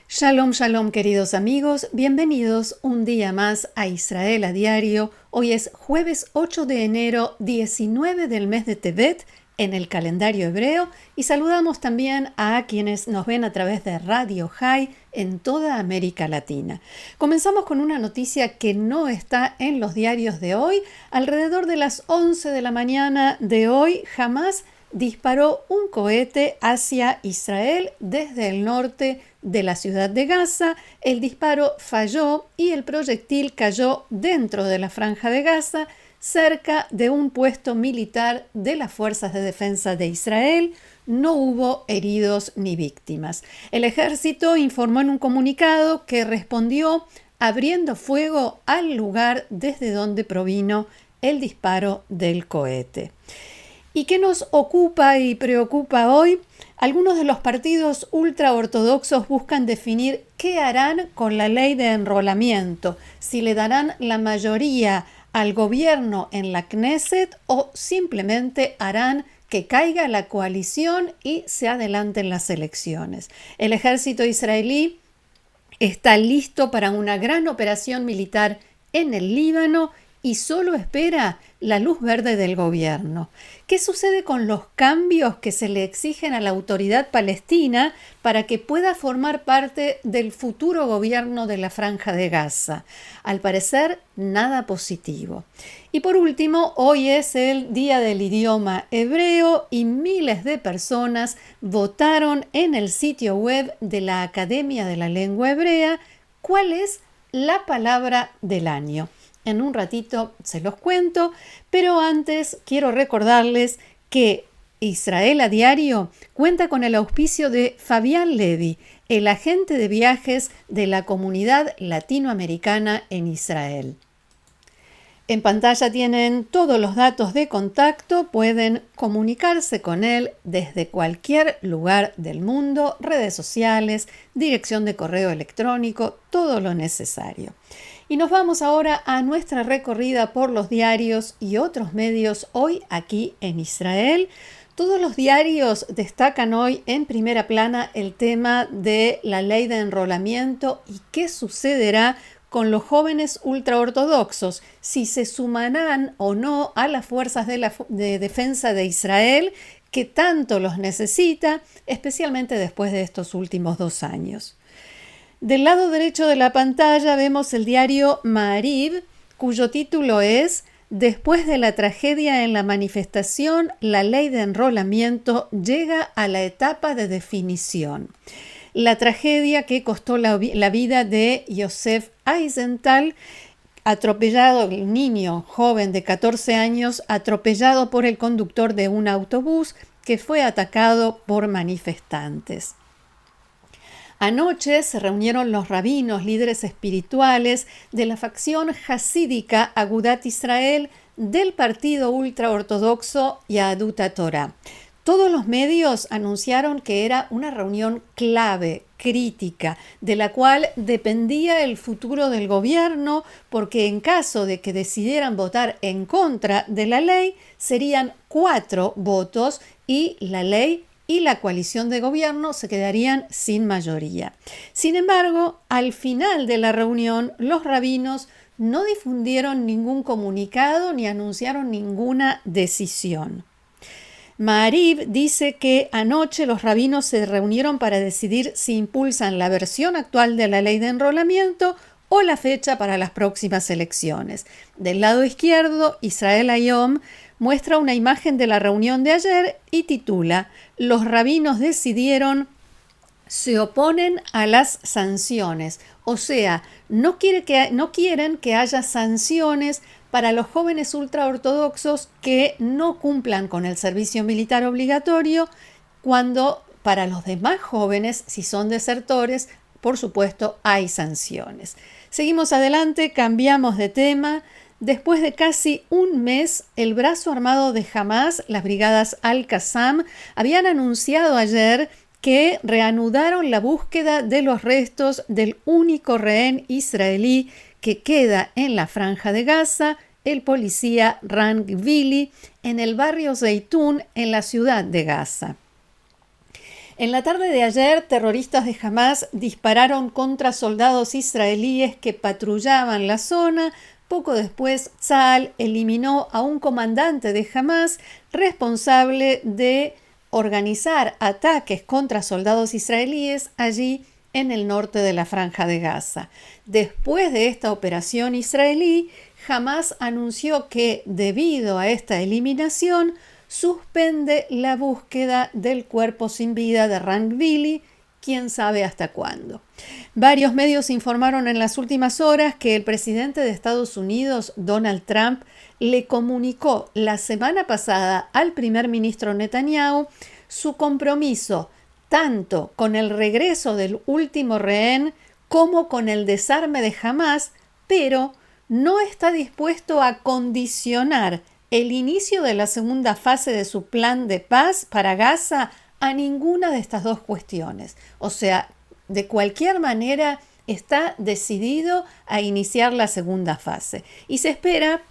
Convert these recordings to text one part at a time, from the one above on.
Shalom, shalom, queridos amigos. Bienvenidos un día más a Israel a Diario. Hoy es jueves 8 de enero, 19 del mes de Tevet en el calendario hebreo, y saludamos también a quienes nos ven a través de Radio High en toda América Latina. Comenzamos con una noticia que no está en los diarios de hoy. Alrededor de las 11 de la mañana de hoy, Hamás disparó un cohete hacia Israel desde el norte de la ciudad de Gaza. El disparo falló y el proyectil cayó dentro de la franja de Gaza, cerca de un puesto militar de las Fuerzas de Defensa de Israel. No hubo heridos ni víctimas. El ejército informó en un comunicado que respondió abriendo fuego al lugar desde donde provino el disparo del cohete. ¿Y qué nos ocupa y preocupa hoy? Algunos de los partidos ultraortodoxos buscan definir qué harán con la ley de enrolamiento, si le darán la mayoría al gobierno en la Knesset o simplemente harán que caiga la coalición y se adelanten las elecciones. El ejército israelí está listo para una gran operación militar en el Líbano y solo espera la luz verde del gobierno. ¿Qué sucede con los cambios que se le exigen a la autoridad palestina para que pueda formar parte del futuro gobierno de la Franja de Gaza? Al parecer, nada positivo. Y por último, hoy es el Día del Idioma Hebreo y miles de personas votaron en el sitio web de la Academia de la Lengua Hebrea cuál es la palabra del año. En un ratito se los cuento, pero antes quiero recordarles que Israel a Diario cuenta con el auspicio de Fabián Levi, el agente de viajes de la comunidad latinoamericana en Israel. En pantalla tienen todos los datos de contacto, pueden comunicarse con él desde cualquier lugar del mundo, redes sociales, dirección de correo electrónico, todo lo necesario. Y nos vamos ahora a nuestra recorrida por los diarios y otros medios hoy aquí en Israel. Todos los diarios destacan hoy en primera plana el tema de la ley de enrolamiento y qué sucederá con los jóvenes ultraortodoxos, si se sumarán o no a las fuerzas de defensa de Israel, que tanto los necesita, especialmente después de estos últimos 2 años. Del lado derecho de la pantalla vemos el diario Ma'ariv, cuyo título es «Después de la tragedia en la manifestación, la ley de enrolamiento llega a la etapa de definición». La tragedia que costó la vida de Yosef Eisenthal, atropellado, el niño joven de 14 años, atropellado por el conductor de un autobús que fue atacado por manifestantes. Anoche se reunieron los rabinos, líderes espirituales de la facción hasídica Agudat Israel del partido ultraortodoxo Yahadut HaTorah. Todos los medios anunciaron que era una reunión clave, crítica, de la cual dependía el futuro del gobierno, porque en caso de que decidieran votar en contra de la ley, serían 4 votos y la ley y la coalición de gobierno se quedarían sin mayoría. Sin embargo, al final de la reunión, los rabinos no difundieron ningún comunicado ni anunciaron ninguna decisión. Ma'ariv dice que anoche los rabinos se reunieron para decidir si impulsan la versión actual de la ley de enrolamiento o la fecha para las próximas elecciones. Del lado izquierdo, Israel Hayom muestra una imagen de la reunión de ayer y titula «Los rabinos decidieron, se oponen a las sanciones». O sea, no quieren que haya sanciones para los jóvenes ultraortodoxos que no cumplan con el servicio militar obligatorio, cuando para los demás jóvenes, si son desertores, por supuesto, hay sanciones. Seguimos adelante, cambiamos de tema. Después de casi un mes, el brazo armado de Hamás, las brigadas Al-Qassam, habían anunciado ayer que reanudaron la búsqueda de los restos del único rehén israelí que queda en la Franja de Gaza, el policía Ran Gvili, en el barrio Zeitún, en la ciudad de Gaza. En la tarde de ayer, terroristas de Hamás dispararon contra soldados israelíes que patrullaban la zona. Poco después, Tzal eliminó a un comandante de Hamás responsable de organizar ataques contra soldados israelíes allí en el norte de la Franja de Gaza. Después de esta operación israelí, Hamás anunció que, debido a esta eliminación, suspende la búsqueda del cuerpo sin vida de Ran Gvili, quién sabe hasta cuándo. Varios medios informaron en las últimas horas que el presidente de Estados Unidos, Donald Trump, le comunicó la semana pasada al primer ministro Netanyahu su compromiso tanto con el regreso del último rehén como con el desarme de Hamás, pero no está dispuesto a condicionar el inicio de la segunda fase de su plan de paz para Gaza a ninguna de estas dos cuestiones. O sea, de cualquier manera está decidido a iniciar la segunda fase. Y se espera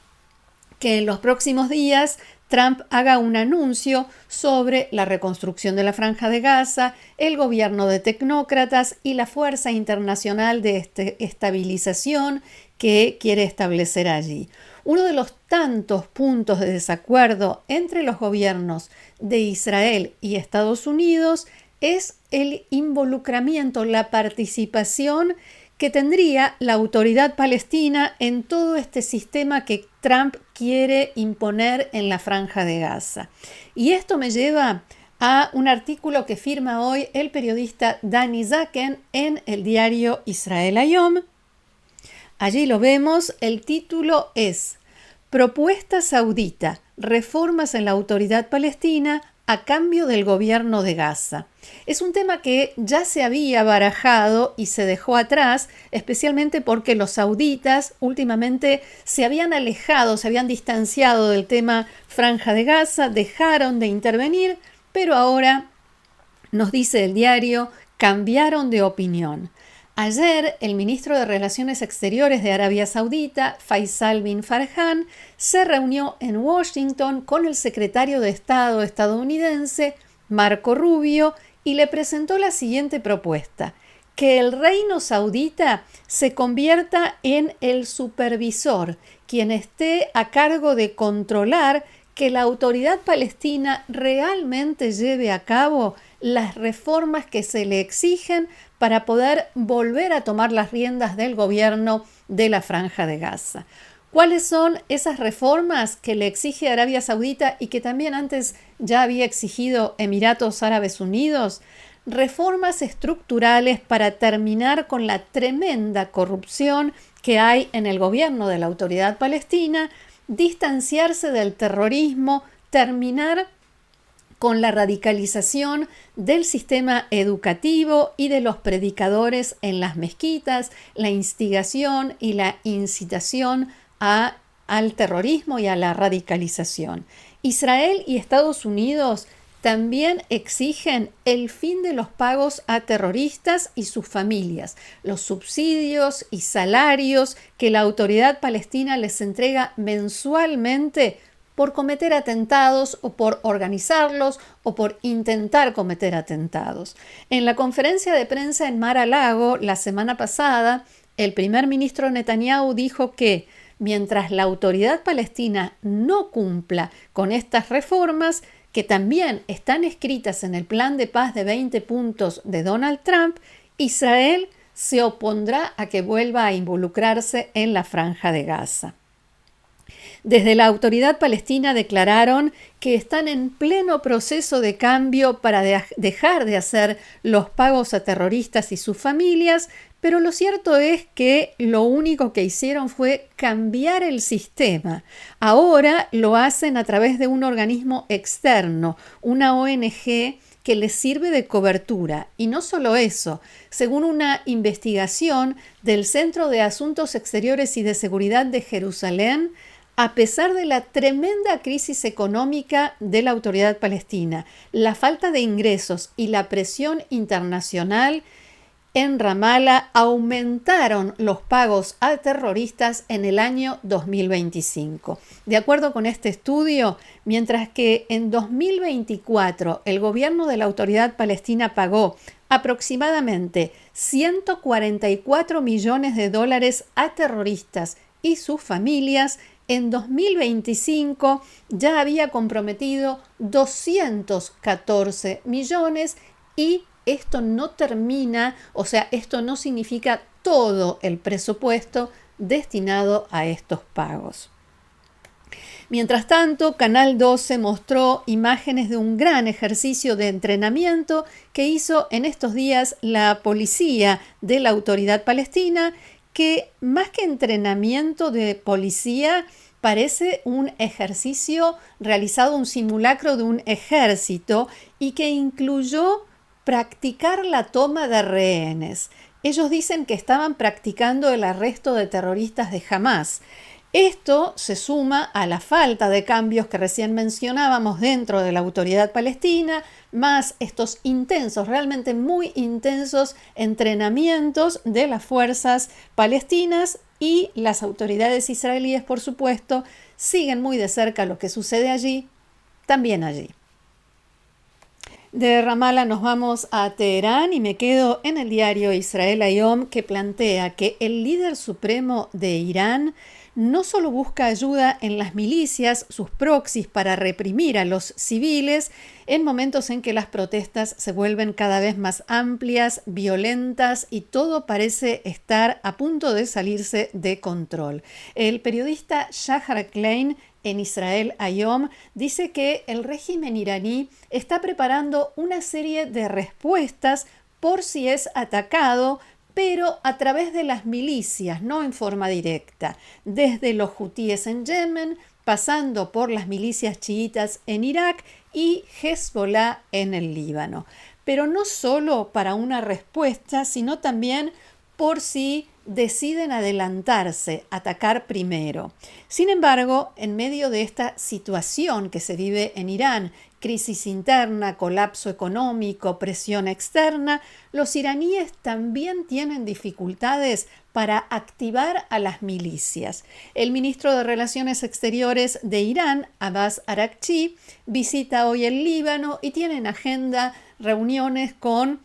que en los próximos días Trump haga un anuncio sobre la reconstrucción de la Franja de Gaza, el gobierno de tecnócratas y la fuerza internacional de estabilización que quiere establecer allí. Uno de los tantos puntos de desacuerdo entre los gobiernos de Israel y Estados Unidos es el involucramiento, la participación que tendría la autoridad palestina en todo este sistema que Trump quiere imponer en la Franja de Gaza. Y esto me lleva a un artículo que firma hoy el periodista Dani Zaken en el diario Israel Hayom. Allí lo vemos, el título es Propuesta saudita, reformas en la autoridad palestina a cambio del gobierno de Gaza. Es un tema que ya se había barajado y se dejó atrás, especialmente porque los sauditas últimamente se habían alejado, se habían distanciado del tema Franja de Gaza, dejaron de intervenir, pero ahora, nos dice el diario, cambiaron de opinión. Ayer, el ministro de Relaciones Exteriores de Arabia Saudita, Faisal bin Farhan, se reunió en Washington con el secretario de Estado estadounidense, Marco Rubio, y le presentó la siguiente propuesta: que el reino saudita se convierta en el supervisor, quien esté a cargo de controlar que la autoridad palestina realmente lleve a cabo las reformas que se le exigen para poder volver a tomar las riendas del gobierno de la Franja de Gaza. ¿Cuáles son esas reformas que le exige Arabia Saudita y que también antes ya había exigido Emiratos Árabes Unidos? Reformas estructurales para terminar con la tremenda corrupción que hay en el gobierno de la autoridad palestina, distanciarse del terrorismo, terminar con la radicalización del sistema educativo y de los predicadores en las mezquitas, la instigación y la incitación al terrorismo y a la radicalización. Israel y Estados Unidos también exigen el fin de los pagos a terroristas y sus familias, los subsidios y salarios que la autoridad palestina les entrega mensualmente por cometer atentados o por organizarlos o por intentar cometer atentados. En la conferencia de prensa en Mar-a-Lago la semana pasada, el primer ministro Netanyahu dijo que mientras la autoridad palestina no cumpla con estas reformas, que también están escritas en el plan de paz de 20 puntos de Donald Trump, Israel se opondrá a que vuelva a involucrarse en la Franja de Gaza. Desde la autoridad palestina declararon que están en pleno proceso de cambio para dejar de hacer los pagos a terroristas y sus familias, pero lo cierto es que lo único que hicieron fue cambiar el sistema. Ahora lo hacen a través de un organismo externo, una ONG que les sirve de cobertura. Y no solo eso, según una investigación del Centro de Asuntos Exteriores y de Seguridad de Jerusalén, a pesar de la tremenda crisis económica de la autoridad palestina, la falta de ingresos y la presión internacional, en Ramallah aumentaron los pagos a terroristas en el año 2025. De acuerdo con este estudio, mientras que en 2024 el gobierno de la Autoridad Palestina pagó aproximadamente 144 millones de dólares a terroristas y sus familias, en 2025 ya había comprometido 214 millones y esto no termina, o sea, esto no significa todo el presupuesto destinado a estos pagos. Mientras tanto, Canal 12 mostró imágenes de un gran ejercicio de entrenamiento que hizo en estos días la policía de la Autoridad Palestina, que más que entrenamiento de policía, parece un ejercicio realizado, un simulacro de un ejército y que incluyó practicar la toma de rehenes. Ellos dicen que estaban practicando el arresto de terroristas de Hamás. Esto se suma a la falta de cambios que recién mencionábamos dentro de la Autoridad Palestina, más estos intensos, realmente muy intensos entrenamientos de las fuerzas palestinas, y las autoridades israelíes, por supuesto, siguen muy de cerca lo que sucede allí, también allí. De Ramallah nos vamos a Teherán y me quedo en el diario Israel Hayom, que plantea que el líder supremo de Irán no solo busca ayuda en las milicias, sus proxies, para reprimir a los civiles en momentos en que las protestas se vuelven cada vez más amplias, violentas y todo parece estar a punto de salirse de control. El periodista Shahar Klein en Israel Hayom dice que el régimen iraní está preparando una serie de respuestas por si es atacado, pero a través de las milicias, no en forma directa, desde los hutíes en Yemen, pasando por las milicias chiitas en Irak y Hezbollah en el Líbano. Pero no solo para una respuesta, sino también por si deciden adelantarse, atacar primero. Sin embargo, en medio de esta situación que se vive en Irán, crisis interna, colapso económico, presión externa, los iraníes también tienen dificultades para activar a las milicias. El ministro de Relaciones Exteriores de Irán, Abbas Araghchi, visita hoy el Líbano y tiene en agenda reuniones con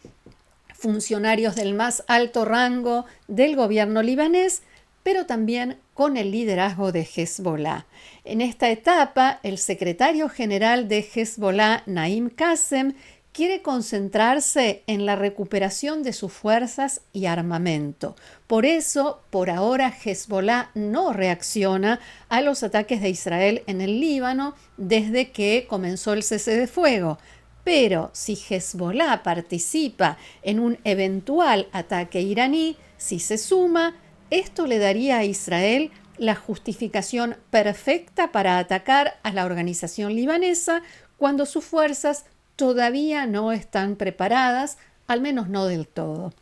funcionarios del más alto rango del gobierno libanés, pero también con el liderazgo de Hezbollah. En esta etapa, el secretario general de Hezbollah, Naim Qassem, quiere concentrarse en la recuperación de sus fuerzas y armamento. Por eso, por ahora, Hezbollah no reacciona a los ataques de Israel en el Líbano desde que comenzó el cese de fuego. Pero si Hezbollah participa en un eventual ataque iraní, si se suma, esto le daría a Israel la justificación perfecta para atacar a la organización libanesa cuando sus fuerzas todavía no están preparadas, al menos no del todo.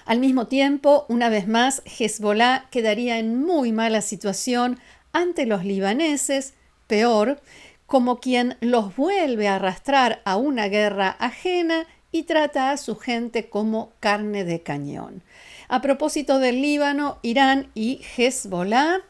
Al mismo tiempo, una vez más, Hezbollah quedaría en muy mala situación ante los libaneses, peor, como quien los vuelve a arrastrar a una guerra ajena y trata a su gente como carne de cañón. A propósito del Líbano, Irán y Hezbollah,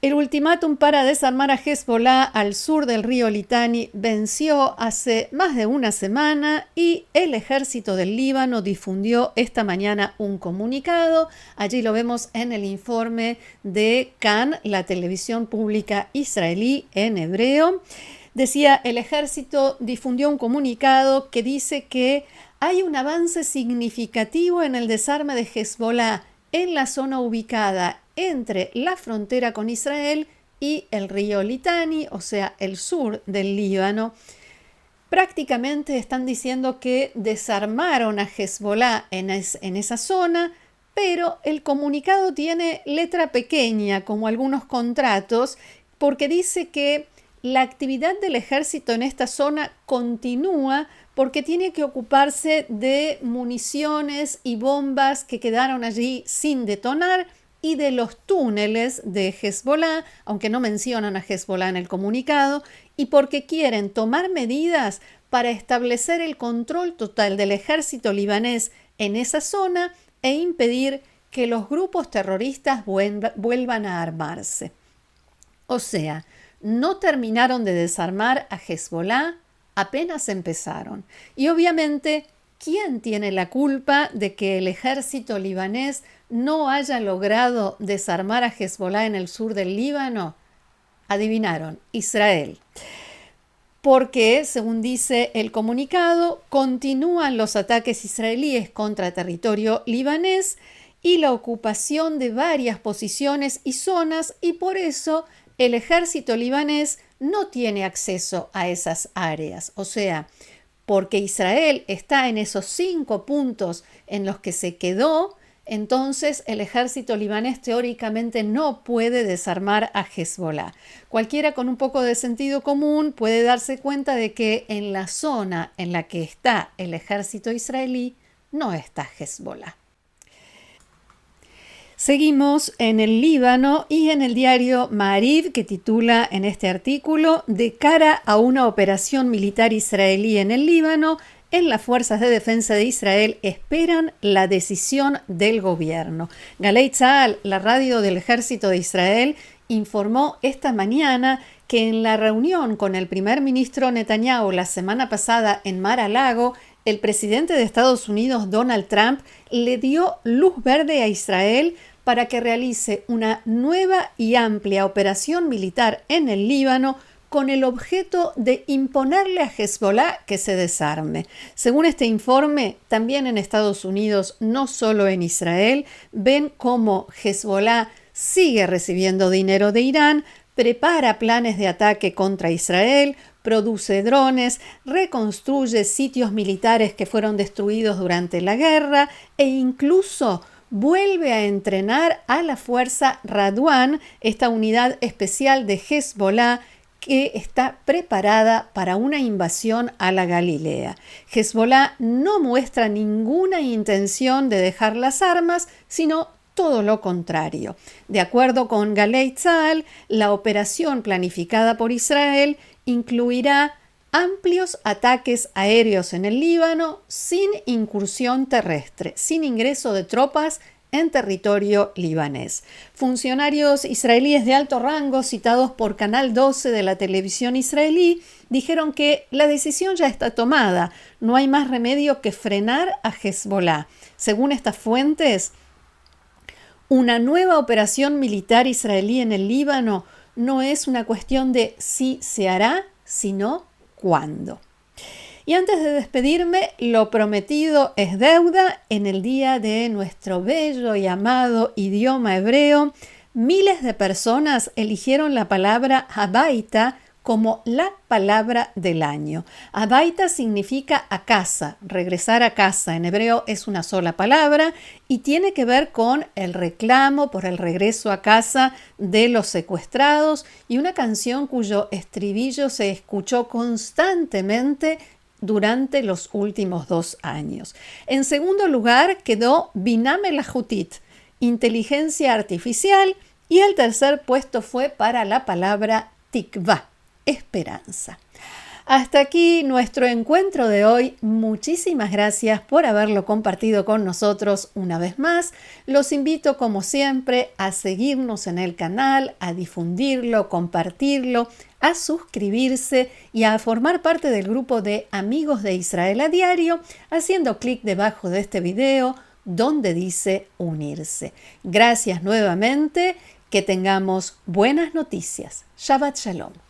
el ultimátum para desarmar a Hezbollah al sur del río Litani venció hace más de una semana y el ejército del Líbano difundió esta mañana un comunicado. Allí lo vemos en el informe de Kan, la televisión pública israelí en hebreo. Decía, el ejército difundió un comunicado que dice que hay un avance significativo en el desarme de Hezbollah en la zona ubicada entre la frontera con Israel y el río Litani, o sea, el sur del Líbano. Prácticamente están diciendo que desarmaron a Hezbollah en esa zona, pero el comunicado tiene letra pequeña, como algunos contratos, porque dice que la actividad del ejército en esta zona continúa porque tiene que ocuparse de municiones y bombas que quedaron allí sin detonar y de los túneles de Hezbollah, aunque no mencionan a Hezbollah en el comunicado, y porque quieren tomar medidas para establecer el control total del ejército libanés en esa zona e impedir que los grupos terroristas vuelvan a armarse. O sea, no terminaron de desarmar a Hezbollah, apenas empezaron. Y obviamente, ¿quién tiene la culpa de que el ejército libanés no haya logrado desarmar a Hezbollah en el sur del Líbano? Adivinaron, Israel. Porque, según dice el comunicado, continúan los ataques israelíes contra territorio libanés y la ocupación de varias posiciones y zonas, y por eso el ejército libanés no tiene acceso a esas áreas. O sea, porque Israel está en esos 5 puntos en los que se quedó, entonces el ejército libanés teóricamente no puede desarmar a Hezbollah. Cualquiera con un poco de sentido común puede darse cuenta de que en la zona en la que está el ejército israelí no está Hezbollah. Seguimos en el Líbano y en el diario Ma'ariv, que titula en este artículo: de cara a una operación militar israelí en el Líbano, en las Fuerzas de Defensa de Israel esperan la decisión del gobierno. Galei Tzahal, la radio del Ejército de Israel, informó esta mañana que en la reunión con el primer ministro Netanyahu la semana pasada en Mar-a-Lago, el presidente de Estados Unidos, Donald Trump, le dio luz verde a Israel para que realice una nueva y amplia operación militar en el Líbano con el objeto de imponerle a Hezbollah que se desarme. Según este informe, también en Estados Unidos, no solo en Israel, ven cómo Hezbollah sigue recibiendo dinero de Irán, prepara planes de ataque contra Israel, produce drones, reconstruye sitios militares que fueron destruidos durante la guerra e incluso vuelve a entrenar a la fuerza Radwan, esta unidad especial de Hezbollah que está preparada para una invasión a la Galilea. Hezbollah no muestra ninguna intención de dejar las armas, sino todo lo contrario. De acuerdo con Galei Tzahal, la operación planificada por Israel incluirá amplios ataques aéreos en el Líbano sin incursión terrestre, sin ingreso de tropas en territorio libanés. Funcionarios israelíes de alto rango citados por Canal 12 de la televisión israelí dijeron que la decisión ya está tomada, no hay más remedio que frenar a Hezbollah. Según estas fuentes, una nueva operación militar israelí en el Líbano no es una cuestión de si se hará, sino cuándo. Y antes de despedirme, lo prometido es deuda. En el día de nuestro bello y amado idioma hebreo, miles de personas eligieron la palabra Habaita como la palabra del año. Habaita significa a casa, regresar a casa. En hebreo es una sola palabra y tiene que ver con el reclamo por el regreso a casa de los secuestrados y una canción cuyo estribillo se escuchó constantemente durante los últimos 2 años. En segundo lugar quedó Binah Melahutit, inteligencia artificial, y el tercer puesto fue para la palabra Tikva, esperanza. Hasta aquí nuestro encuentro de hoy. Muchísimas gracias por haberlo compartido con nosotros una vez más. Los invito, como siempre, a seguirnos en el canal, a difundirlo, compartirlo, a suscribirse y a formar parte del grupo de Amigos de Israel a Diario, haciendo clic debajo de este video donde dice unirse. Gracias nuevamente, que tengamos buenas noticias. Shabbat Shalom.